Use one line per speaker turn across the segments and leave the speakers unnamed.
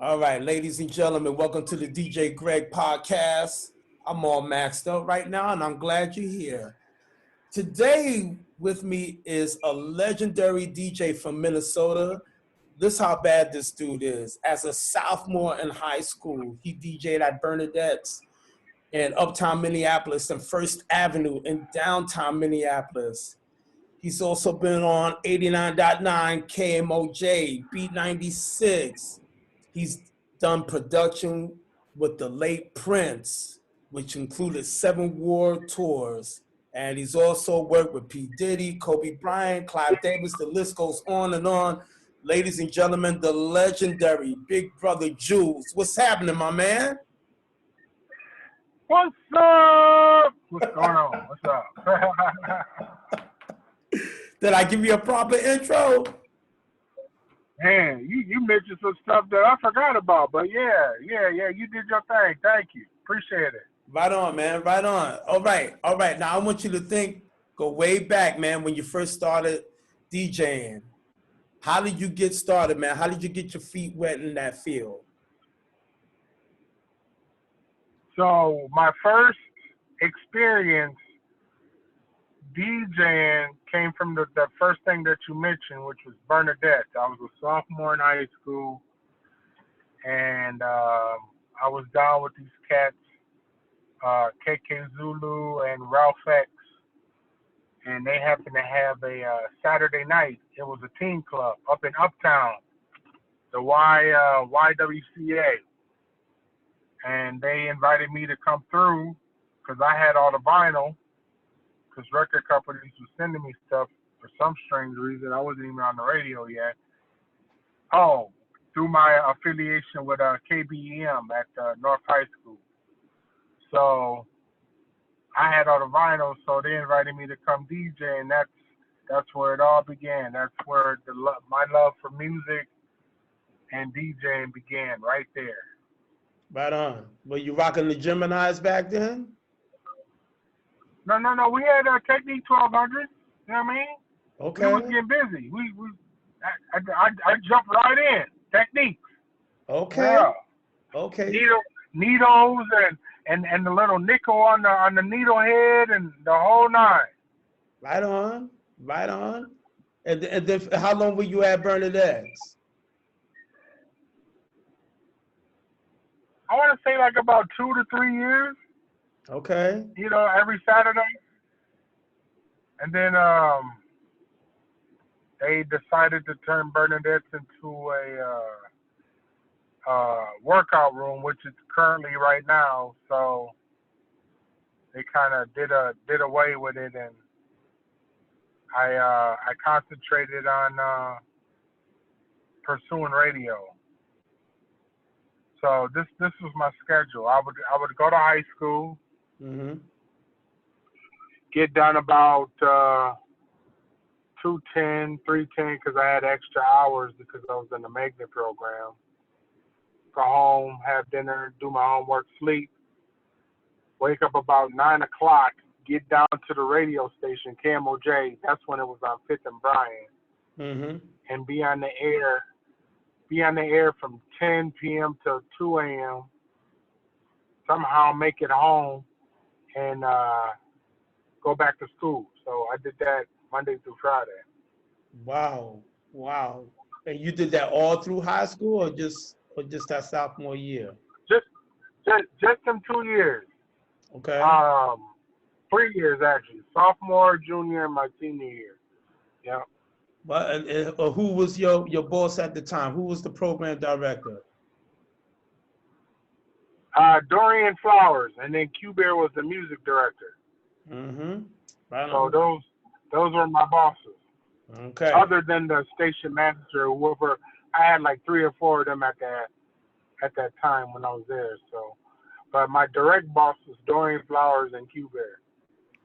All right, ladies and gentlemen, welcome to the DJ Greg podcast. I'm all maxed up right now, and I'm glad you're here. Today with me is a legendary DJ from Minnesota. This is how bad this dude is. As a sophomore in high school, he DJed at Bernadette's in Uptown Minneapolis and First Avenue in downtown Minneapolis. He's also been on 89.9 KMOJ, Beat 96. He's done production with the late Prince, which included 7 world tours. And he's also worked with P. Diddy, Kobe Bryant, Clive Davis, the list goes on and on. Ladies and gentlemen, the legendary Big Brother Jules. What's happening, my man?
What's up? What's going on? What's up?
Did I give you a proper intro?
Man, you mentioned some stuff that I forgot about, but yeah, you did your thing. Thank you. Appreciate it.
Right on, man, right on. All right. Now I want you to go way back, man, when you first started DJing. How did you get started, man? How did you get your feet wet in that field?
So my first experience DJing came from the first thing that you mentioned, which was Bernadette. I was a sophomore in high school, and I was down with these cats, KK Zulu and Ralph X, and they happened to have a Saturday night. It was a teen club up in Uptown, the YWCA, and they invited me to come through because I had all the vinyl. Because record companies were sending me stuff for some strange reason. I wasn't even on the radio yet. Oh, through my affiliation with KBEM at North High School. So I had all the vinyl, so they invited me to come DJ, and that's where it all began. That's where my love for music and DJing began, right there.
Right on. Were you rocking the Geminis back then?
No. We had a Technique 1200. You know what I mean?
Okay.
We was getting busy. I jumped right in. Techniques.
Okay.
Yeah.
Okay.
Needles and the little nickel on the needle head and the whole nine.
Right on. And then how long were you at Bernadette's?
I want to say like about 2 to 3 years.
Okay.
Every Saturday. And then they decided to turn Bernadette's into a workout room, which it's currently right now. So they kind of did away with it, and I concentrated on pursuing radio. So this was my schedule. I would go to high school.
Mm-hmm.
Get done about 2:10, 3:10, because I had extra hours because I was in the magnet program. Go home, have dinner, do my homework, sleep. Wake up about 9 o'clock. Get down to the radio station, KMOJ. That's when it was on 5th and Bryant.
Mm-hmm.
And be on the air from 10 p.m. till 2 a.m. Somehow make it home and go back to school. So I did that Monday through Friday.
Wow. And you did that all through high school, or just that sophomore year?
Just them 2 years.
Okay.
3 years actually. Sophomore, junior, and my senior year. Yeah.
But who was your boss at the time? Who was the program director?
Dorian Flowers, and then Q Bear was the music director.
Mm-hmm. Right
so
on.
those were my bosses.
Okay.
Other than the station manager, whoever, I had like 3 or 4 of them at that time when I was there. So, but my direct boss was Dorian Flowers and Q Bear.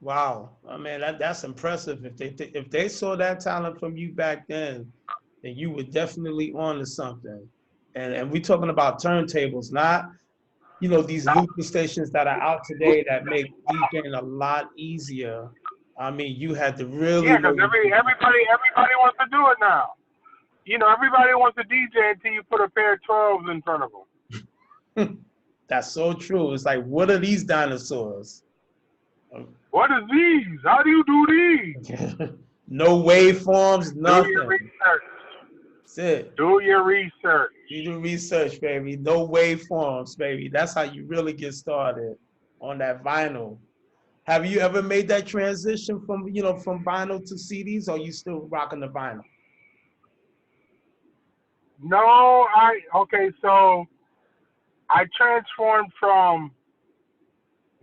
Wow, I mean that's impressive. If they saw that talent from you back then you were definitely on to something. And we're talking about turntables, not these looping stations that are out today that make DJing a lot easier. I mean, you had to really.
Yeah, because everybody wants to do it now. You know, everybody wants to DJ until you put a pair of 12s in front of them.
That's so true. It's like, what are these dinosaurs?
What is these? How do you do these?
No waveforms,
Do your
nothing.
research.
That's it.
Do your research.
You do research, baby. No waveforms, baby. That's how you really get started on that vinyl. Have you ever made that transition from, from vinyl to CDs, or you still rocking the vinyl?
No, okay, so I transformed from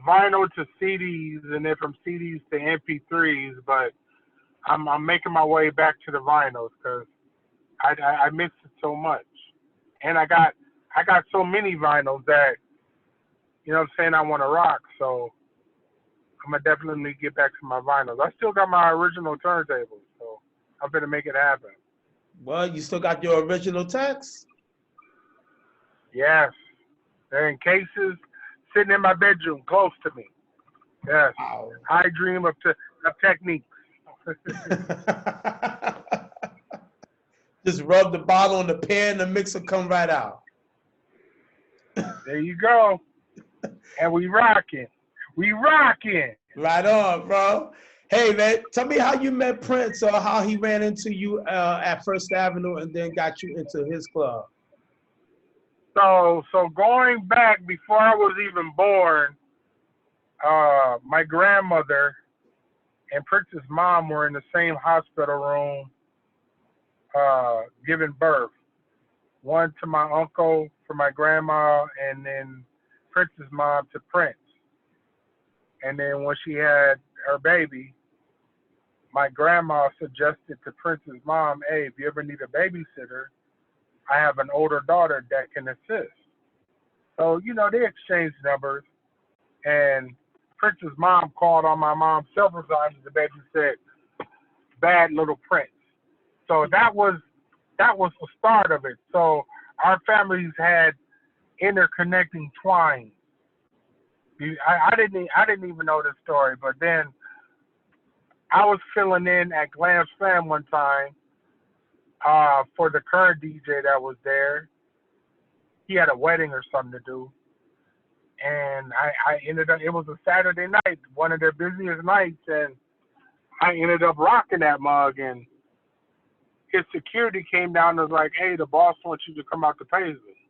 vinyl to CDs and then from CDs to MP3s, but I'm making my way back to the vinyls because I miss it so much. And I got so many vinyls that, you know what I'm saying, I want to rock, so I'm going to definitely get back to my vinyls. I still got my original turntables, so I'm going to make it happen.
Well, you still got your original text?
Yes. They're in cases sitting in my bedroom close to me. Yes.
Wow.
I dream of techniques.
Just rub the bottle on the pan, the mixer come right out.
There you go. And we rocking. We rocking.
Right on, bro. Hey, man, tell me how you met Prince, or how he ran into you at First Avenue and then got you into his club.
So going back before I was even born, my grandmother and Prince's mom were in the same hospital room giving birth. One to my uncle for my grandma, and then Prince's mom to Prince. And then when she had her baby, my grandma suggested to Prince's mom, hey, if you ever need a babysitter, I have an older daughter that can assist. So, you know, they exchanged numbers, and Prince's mom called on my mom several times. The baby said, bad little Prince. So that was the start of it. So our families had interconnecting twine. I didn't even know this story, but then I was filling in at Glam Slam one time for the current DJ that was there. He had a wedding or something to do, and I ended up. It was a Saturday night, one of their busiest nights, and I ended up rocking that mug. And his security came down and was like, "Hey, the boss wants you to come out to Paisley."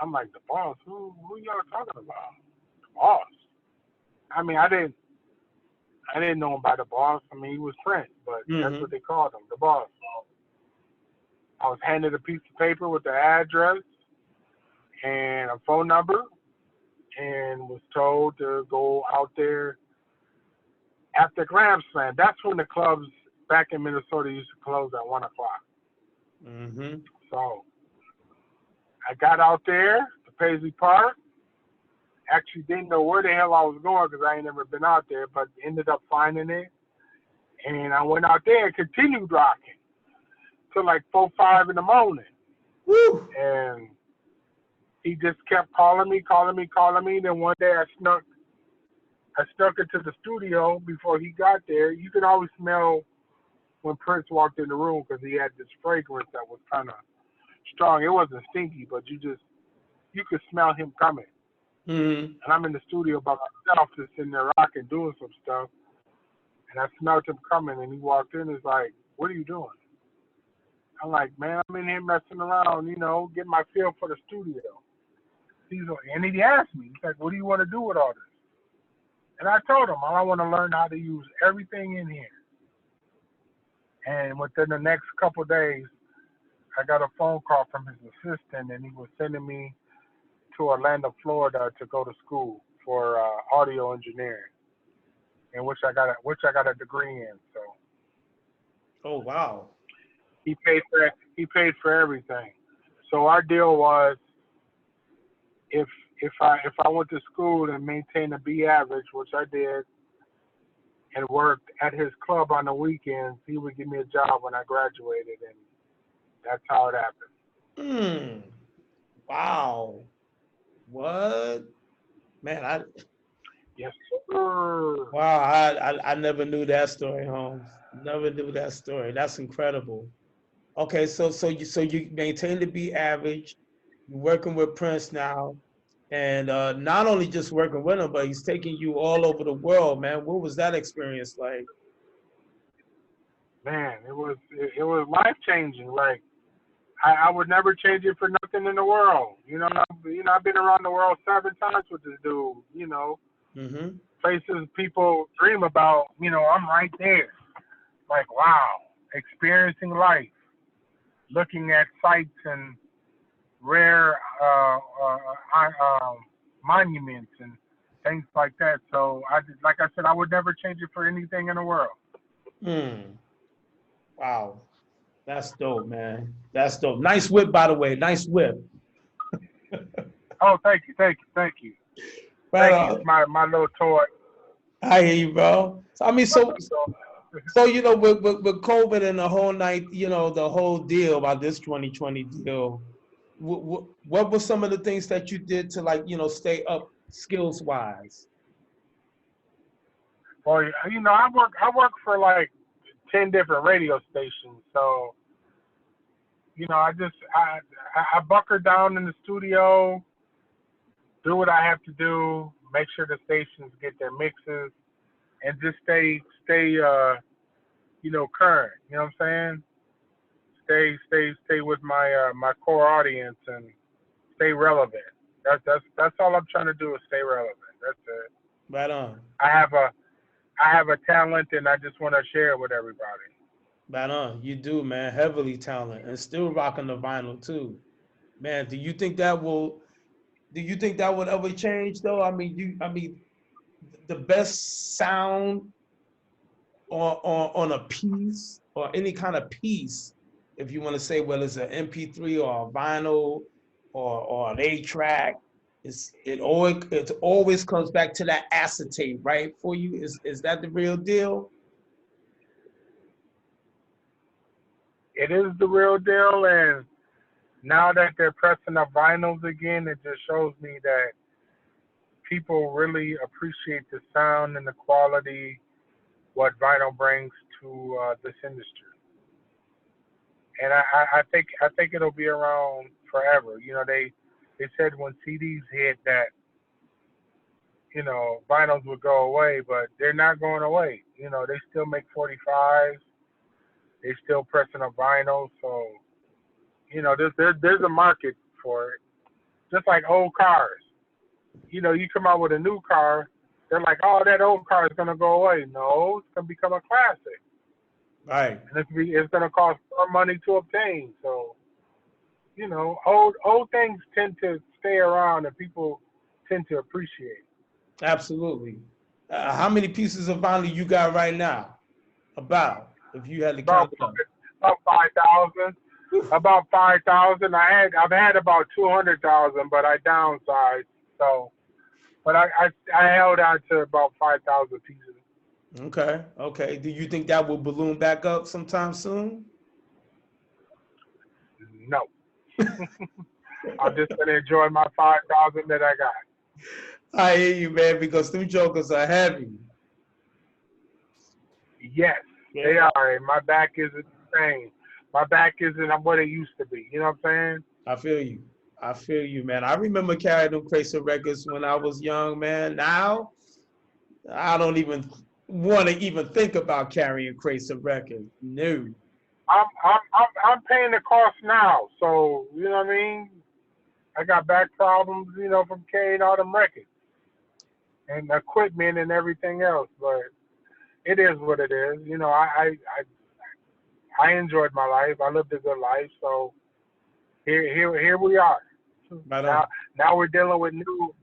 I'm like, "The boss? Who y'all talking about? The boss?" I mean, I didn't know him by the boss. I mean, he was Prince, but that's what they called him, the boss. I was handed a piece of paper with the address and a phone number, and was told to go out there after Glam Slam. That's when the clubs back in Minnesota used to close at 1 o'clock. So I got out there to Paisley Park. Actually didn't know where the hell I was going because I ain't never been out there, but ended up finding it. And I went out there and continued rocking till like 4, 5 in the morning.
Woo.
And he just kept calling me. Then one day I snuck into the studio before he got there. You could always smell when Prince walked in the room because he had this fragrance that was kind of strong. It wasn't stinky, but you could smell him coming. And I'm in the studio by myself, just sitting there rocking, doing some stuff. And I smelled him coming, and he walked in. He's like, "What are you doing?" I'm like, "Man, I'm in here messing around, getting my feel for the studio." And he asked me, he's like, "What do you want to do with all this?" And I told him, I want to learn how to use everything in here. And within the next couple of days, I got a phone call from his assistant, and he was sending me to Orlando, Florida, to go to school for audio engineering, in which I got a degree in. So.
Oh wow.
He paid for everything. So our deal was, if I went to school and maintained a B average, which I did, and worked at his club on the weekends, he would give me a job when I graduated, and that's how it happened.
Wow. What? Man,
Yes, sir.
wow, I never knew that story, Holmes. Never knew that story. That's incredible. Okay, so you maintain to be average. You're working with Prince now, and not only just working with him, but he's taking you all over the world, man. What was that experience like?
Man, it was life changing. Like I would never change it for nothing in the world. I've been around the world 7 times with this dude.
Mm-hmm.
Places people dream about. I'm right there. Like wow, experiencing life, looking at sights and rare monuments and things like that. So like I said, I would never change it for anything in the world.
Hmm. Wow, that's dope, man. That's dope. Nice whip, by the way. Nice whip.
Oh, thank you, thank you, thank you,
But
thank you. It's my little toy.
I hear you, bro. So I mean, so with COVID and the whole night, the whole deal about this 2020 deal, what were some of the things that you did to, like, stay up skills wise?
Well, I work for like 10 different radio stations. So I bunker down in the studio, do what I have to do, make sure the stations get their mixes, and just stay current. You know what I'm saying? Stay with my core audience and stay relevant. That's all I'm trying to do is stay relevant. That's it.
Right on.
I have a I have a talent and I just want to share it with everybody.
Right on. You do, man. Heavily talented and still rocking the vinyl too. Man, do you think that would ever change though? I mean, the best sound on a piece or any kind of piece, if you want to say whether it's an MP3 or a vinyl or an 8 track, it always comes back to that acetate, right? For you, is that the real deal?
It is the real deal, and now that they're pressing up vinyls again, it just shows me that people really appreciate the sound and the quality what vinyl brings to this industry. And I think it'll be around forever. They said when CDs hit that vinyls would go away, but they're not going away. They still make 45s. They still pressing up vinyl, so there's a market for it. Just like old cars. You come out with a new car, they're like, oh, that old car is gonna go away. No, it's gonna become a classic,
Right.
and it's gonna cost more money to obtain. So old things tend to stay around, and people tend to appreciate.
Absolutely. How many pieces of vinyl you got right now? About, if you had to
About
count it up.
about 5,000. About 5,000. I've had about 200,000, but I downsized. So, but I held on to about 5,000 pieces.
Okay. Okay. Do you think that will balloon back up sometime soon?
No, I'm just gonna enjoy my 5,000 that I got.
I hear you, man, because them jokers are heavy.
Yes, they
Yeah.
are. And my back isn't the same. My back isn't what it used to be. You know what I'm saying?
I feel you. I feel you, man. I remember carrying them crates of records when I was young, man. Now I don't even want to even think about carrying crates of records. No.
I'm paying the cost now. So you know what I mean. I got back problems, from carrying all them records and equipment and everything else. But it is what it is. I enjoyed my life. I lived a good life. So here we are.
Right
Now
on.
now we're dealing with new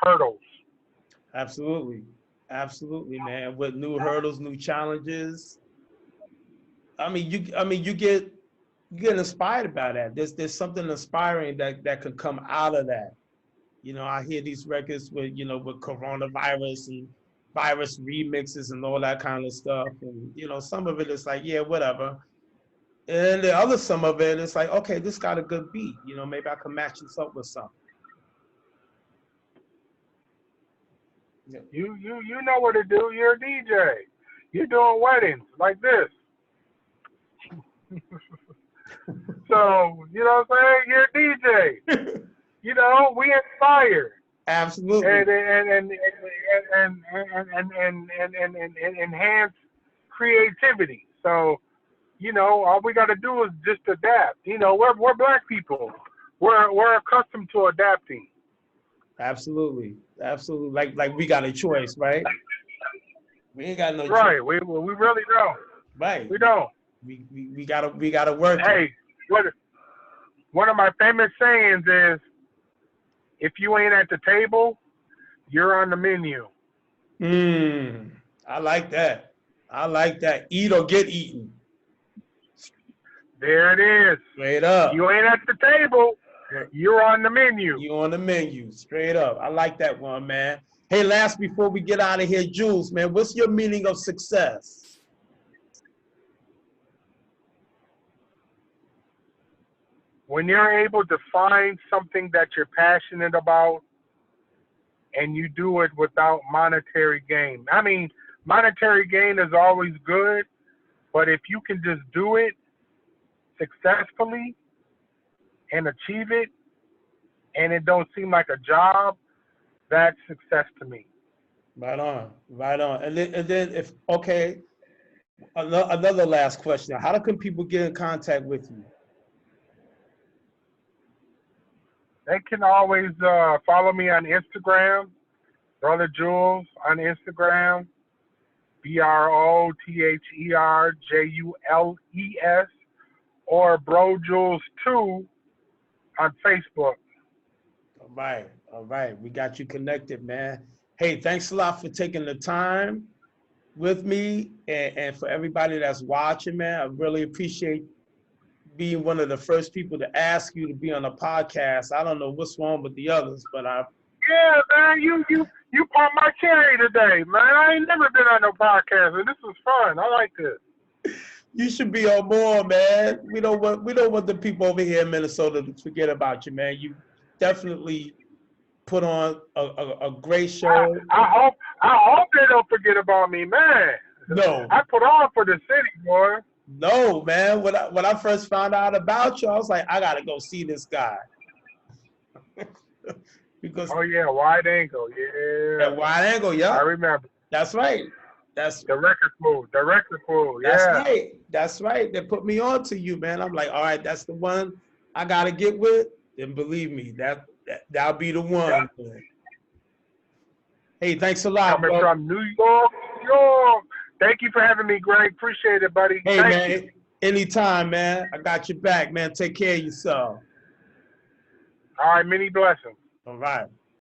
hurdles.
Absolutely. Absolutely, man. With new hurdles, new challenges. You get inspired by that. There's something inspiring that could come out of that. I hear these records with coronavirus and virus remixes and all that kind of stuff. And some of it is like, yeah, whatever. And the other some of it is like, okay, this got a good beat. Maybe I can match this up with something. Yeah.
You know what to do. You're a DJ. You're doing weddings like this. So, you know what I'm saying? You're a DJ. You know, we inspire
Absolutely.
and enhance creativity. So, you know, all we got to do is just adapt. You know, we're black people. We're accustomed to adapting.
Absolutely. Absolutely. Like we got a choice, right? We ain't got no choice.
Right. We really don't.
Right.
We don't.
We gotta work it.
Hey, one of my famous sayings is, if you ain't at the table, you're on the menu.
I like that. I like that. Eat or get eaten.
There it is.
Straight up.
You ain't at the table, you're on the menu.
You on the menu. Straight up. I like that one, man. Hey, last before we get out of here, Jules, man, what's your meaning of success?
When you're able to find something that you're passionate about and you do it without monetary gain. I mean, monetary gain is always good, but if you can just do it successfully and achieve it, and it don't seem like a job, that's success to me.
Right on. Right on. And then if, okay, another last question. How can people get in contact with you?
They can always follow me on Instagram, Brother Jules on Instagram, BrotherJules, or Bro Jules 2 on Facebook.
All right. All right. We got you connected, man. Hey, thanks a lot for taking the time with me and for everybody that's watching, man. I really appreciate being one of the first people to ask you to be on a podcast. I don't know what's wrong with the others, but
Yeah, man, you popped my cherry today, man. I ain't never been on no podcast, and this was fun. I like this.
You should be on more, man. We don't want the people over here in Minnesota to forget about you, man. You definitely put on a great show.
I hope they don't forget about me, man.
No.
I put on for the city, boy.
No, man. When I first found out about you, I was like, I gotta go see this guy. Because
oh yeah, wide angle, yeah.
That wide angle, yeah.
I remember.
That's right. That's
the record pool. The record pool, yeah.
That's right. That's right. They put me on to you, man. I'm like, all right, that's the one I gotta get with. And believe me, that'll be the one. Yeah. Hey, thanks a lot.
Coming from New York, New York. Thank you for having me, Greg. Appreciate it, buddy.
Hey,
Thank
man,
you.
Anytime, man. I got your back, man. Take care of yourself.
All right, many blessings.
All right.